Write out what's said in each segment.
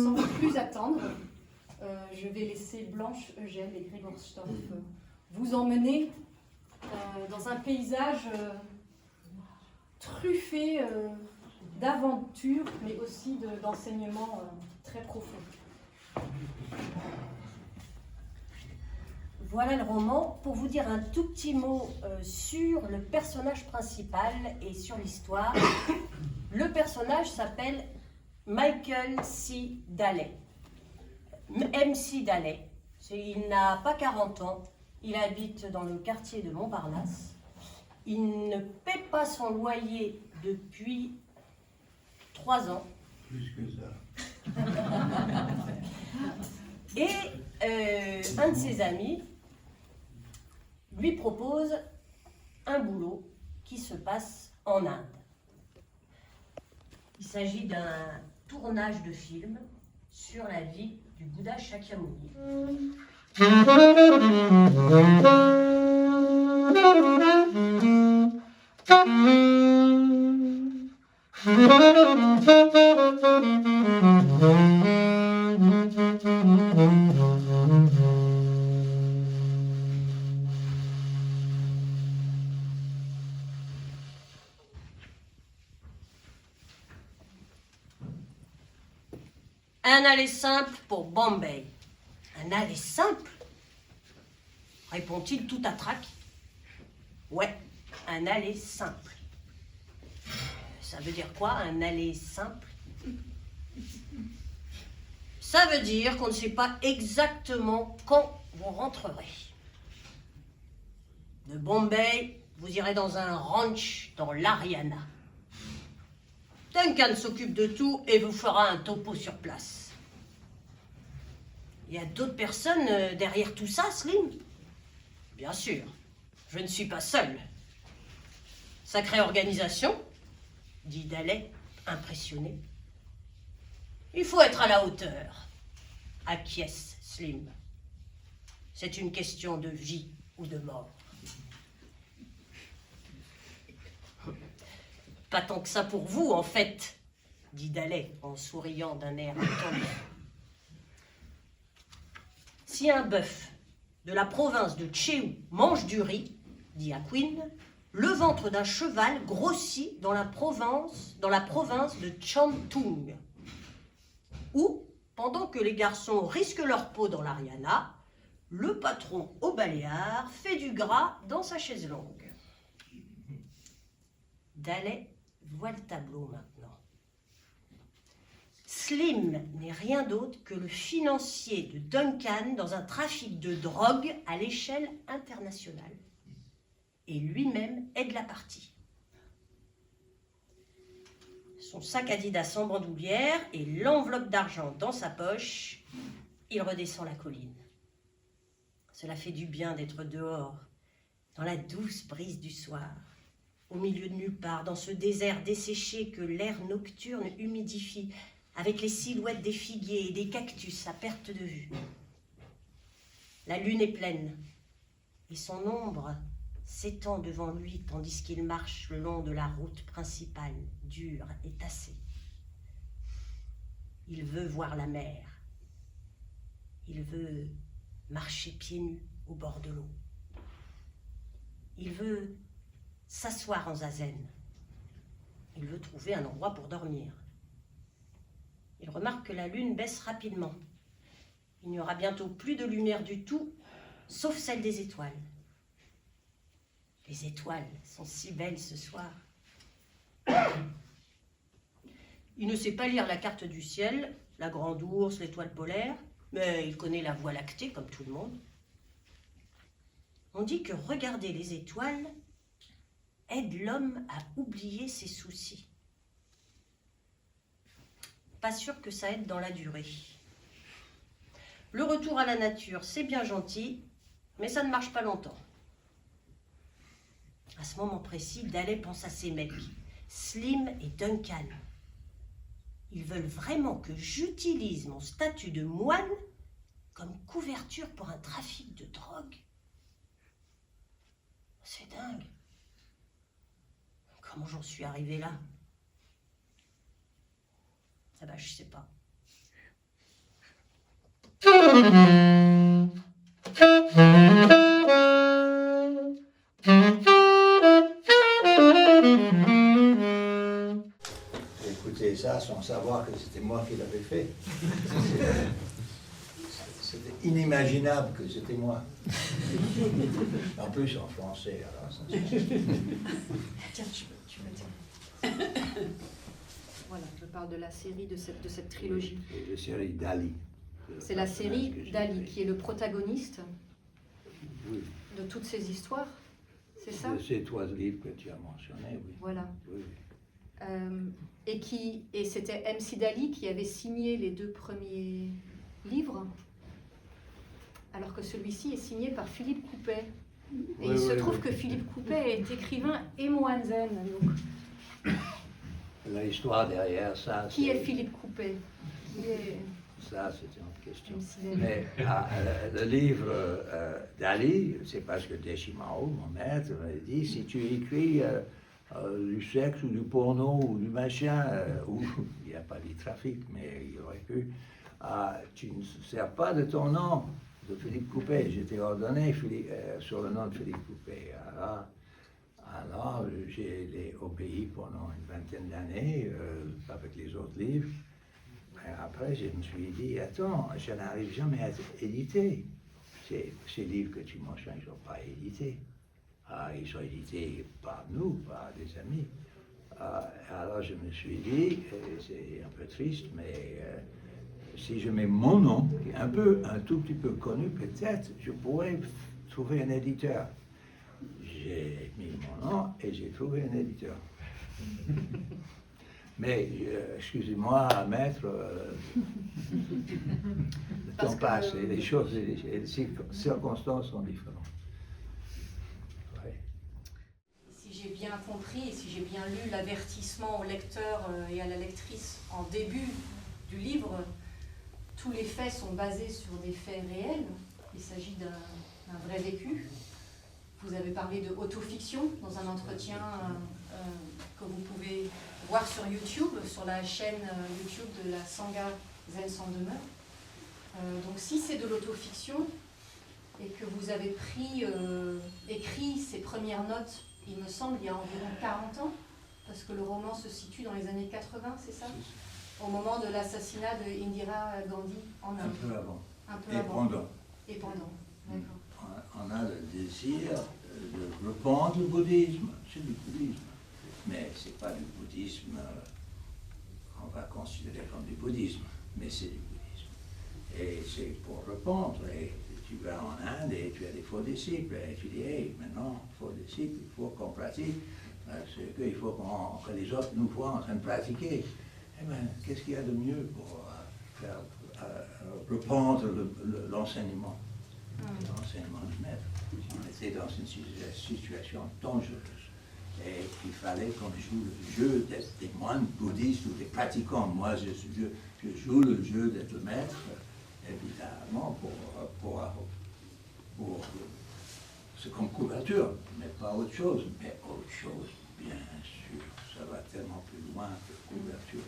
Sans plus attendre, je vais laisser Blanche, Eugène et Grégoire vous emmener dans un paysage truffé d'aventures, mais aussi d'enseignements très profonds. Voilà le roman. Pour vous dire un tout petit mot sur le personnage principal et sur l'histoire, le personnage s'appelle Michael C. Daley. MC Daley. Il n'a pas 40 ans. Il habite dans le quartier de Montparnasse. Il ne paie pas son loyer depuis 3 ans. Plus que ça. Et un de ses amis lui propose un boulot qui se passe en Inde. Il s'agit d'un tournage de film sur la vie du Bouddha Shakyamuni. Un aller simple pour Bombay. Un aller simple? Répond-il tout à trac. Ouais, un aller simple. Ça veut dire quoi, un aller simple? Ça veut dire qu'on ne sait pas exactement quand vous rentrerez. De Bombay, vous irez dans un ranch dans l'Haryana. Duncan s'occupe de tout et vous fera un topo sur place. Il y a d'autres personnes derrière tout ça, Slim? Bien sûr, je ne suis pas seul. Sacrée organisation, dit Daley, impressionné. Il faut être à la hauteur, acquiesce Slim. C'est une question de vie ou de mort. Pas tant que ça pour vous, en fait, dit Daley en souriant d'un air étendu. Si un bœuf de la province de Tchéou mange du riz, dit Aquin, le ventre d'un cheval grossit dans la province de Chantung, où, pendant que les garçons risquent leur peau dans l'Haryana, le patron au Baléares fait du gras dans sa chaise longue. Daley voit le tableau maintenant. Slim n'est rien d'autre que le financier de Duncan dans un trafic de drogue à l'échelle internationale. Et lui-même est de la partie. Son sac Adidas sans bandoulière et l'enveloppe d'argent dans sa poche, il redescend la colline. Cela fait du bien d'être dehors, dans la douce brise du soir, au milieu de nulle part, dans ce désert desséché que l'air nocturne humidifie, avec les silhouettes des figuiers et des cactus à perte de vue. La lune est pleine, et son ombre s'étend devant lui tandis qu'il marche le long de la route principale, dure et tassée. Il veut voir la mer. Il veut marcher pieds nus au bord de l'eau. Il veut s'asseoir en zazen. Il veut trouver un endroit pour dormir. Il remarque que la lune baisse rapidement. Il n'y aura bientôt plus de lumière du tout, sauf celle des étoiles. Les étoiles sont si belles ce soir. Il ne sait pas lire la carte du ciel, la grande ours, l'étoile polaire, mais il connaît la Voie lactée comme tout le monde. On dit que regarder les étoiles aide l'homme à oublier ses soucis. Pas sûr que ça aide dans la durée. Le retour à la nature, c'est bien gentil, mais ça ne marche pas longtemps. À ce moment précis, Daley pense à ses mecs, Slim et Duncan. Ils veulent vraiment que j'utilise mon statut de moine comme couverture pour un trafic de drogue. C'est dingue. Comment j'en suis arrivé là? Ah bah, je sais pas. Écoutez ça sans savoir que c'était moi qui l'avais fait. C'était inimaginable que c'était moi. En plus en français, alors ça Tiens, tu peux dire. Voilà, je parle de la série, de cette trilogie. La série Dali. C'est la série Dali qui est le protagoniste Oui. de toutes ces histoires, c'est ça? De ces trois livres que tu as mentionnés, oui. Voilà. Oui. Et c'était MC Dali qui avait signé les 2 premiers livres, alors que celui-ci est signé par Philippe Coupet. Et il se trouve que Philippe Coupet est écrivain et moine zen. Donc, L'histoire derrière ça, qui est Philippe Coupet? Ça, c'est une autre question. MC Dali. Mais le livre d'Ali, c'est parce que Deschimao, mon maître, m'a dit, si tu écris du sexe ou du porno ou du machin, ou il n'y a pas du trafic, mais il aurait pu, tu ne sers pas de ton nom de Philippe Coupet. J'étais ordonné sur le nom de Philippe Coupet. Alors j'ai obéi pendant une vingtaine d'années avec les autres livres. Et après, je me suis dit, attends, je n'arrive jamais à être édité. Ces livres que tu mentionnes, ils ne sont pas édités. Ils sont édités par nous, par des amis. Alors je me suis dit, c'est un peu triste, mais si je mets mon nom, qui est un tout petit peu connu, peut-être je pourrais trouver un éditeur. J'ai mis mon nom et j'ai trouvé un éditeur. Mais, excusez-moi, maître, le temps passe et les choses et les circonstances sont différentes. Ouais. Si j'ai bien compris et si j'ai bien lu l'avertissement au lecteur et à la lectrice en début du livre, tous les faits sont basés sur des faits réels. Il s'agit d'un vrai vécu. Vous avez parlé de autofiction dans un entretien que vous pouvez voir sur YouTube, sur la chaîne YouTube de la Sangha Zen sans demeure. Donc si c'est de l'autofiction et que vous avez écrit ces premières notes, il me semble, il y a environ 40 ans, parce que le roman se situe dans les années 80, c'est ça? Au moment de l'assassinat de Indira Gandhi en Inde. Un peu avant. Un peu Et avant. pendant. Et pendant, d'accord. On a le désir de reprendre le bouddhisme, c'est du bouddhisme. Mais ce n'est pas du bouddhisme qu'on va considérer comme du bouddhisme, mais c'est du bouddhisme. Et c'est pour répondre. Et tu vas en Inde et tu as des faux disciples. Et tu dis, hey, maintenant, faux disciples, il faut qu'on pratique. C'est qu'il faut que les autres nous voient en train de pratiquer. Eh bien, qu'est-ce qu'il y a de mieux pour faire reprendre l'enseignement? L'enseignement du maître. On était dans une situation dangereuse. Et il fallait qu'on joue le jeu d'être des moines bouddhistes ou des pratiquants. Moi, je joue le jeu d'être le maître, évidemment, pour c'est comme couverture, mais pas autre chose. Mais autre chose, bien sûr, ça va tellement plus loin que couverture.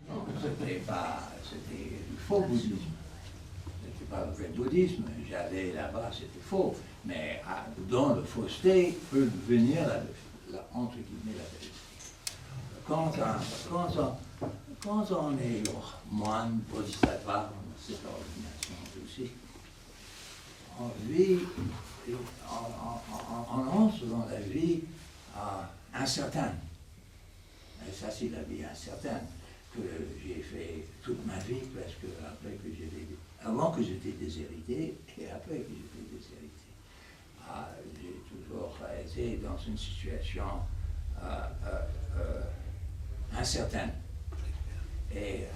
Non, c'était du faux bouddhisme. C'était pas le vrai bouddhisme. J'allais là-bas, c'était faux. Mais dans le fausseté peut venir entre guillemets la vérité. Quand on est moine, bodhisattva, cette ordination aussi, on vit, on entre dans la vie incertaine. Et ça, c'est la vie incertaine que j'ai fait toute ma vie, presque avant que j'étais déshérité et après que j'étais déshérité. J'ai toujours été dans une situation incertaine. Et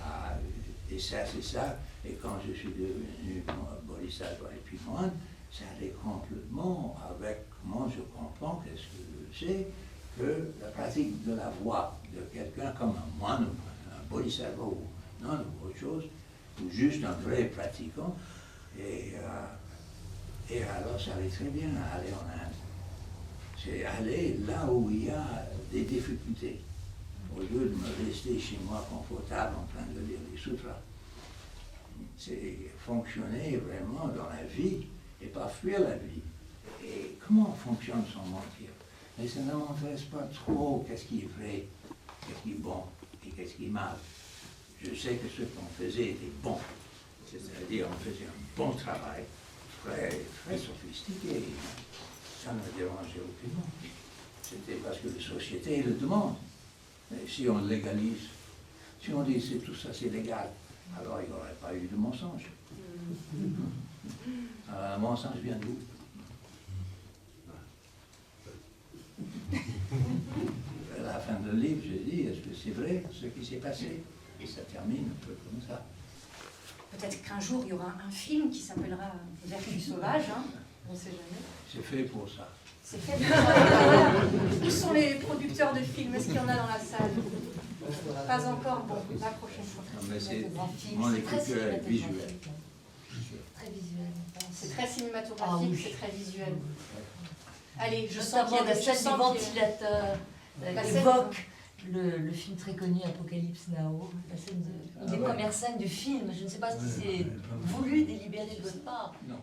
ça, c'est ça. Et quand je suis devenu bodhisattva et puis moine, ça allait complètement avec comment je comprends, qu'est-ce que je sais, que la pratique de la voix de quelqu'un comme un moine, un bodhisattva ou non, ou autre chose, ou juste un vrai pratiquant, et alors ça allait très bien à aller en Inde. C'est aller là où il y a des difficultés, au lieu de me rester chez moi confortable en train de lire les sutras. C'est fonctionner vraiment dans la vie et pas fuir la vie. Et comment on fonctionne sans mentir? Mais ça ne m'intéresse pas trop qu'est-ce qui est vrai, qu'est-ce qui est bon et qu'est-ce qui est mal. Je sais que ce qu'on faisait était bon, c'est-à-dire on faisait un bon travail, très, très sophistiqué. Ça ne me dérangeait aucunement. C'était parce que la société le demande. Mais si on légalise, si on dit que tout ça c'est légal, alors il n'y aurait pas eu de mensonge. Alors, le mensonge vient d'où? À la fin du livre, je dis, est-ce que c'est vrai ce qui s'est passé? Et ça termine un peu comme ça. Peut-être qu'un jour, il y aura un film qui s'appellera Vertu sauvage, hein, on ne sait jamais. C'est fait pour ça. C'est fait pour ça. Où sont les producteurs de films? Est-ce qu'il y en a dans la salle? Pas encore, bon, la prochaine fois. Non, mais c'est Cinématographique, mon c'est très écriture est visuelle. Très visuel. C'est très cinématographique, Ah oui. c'est très visuel. Allez, je sens Notamment qu'il y a la scène du qu'il y a- ventilateur La scène- évoque le film très connu Apocalypse Now, la scène une des Ah ouais. premières scènes du film. Je ne sais pas si c'est voulu, délibéré de votre part. Non.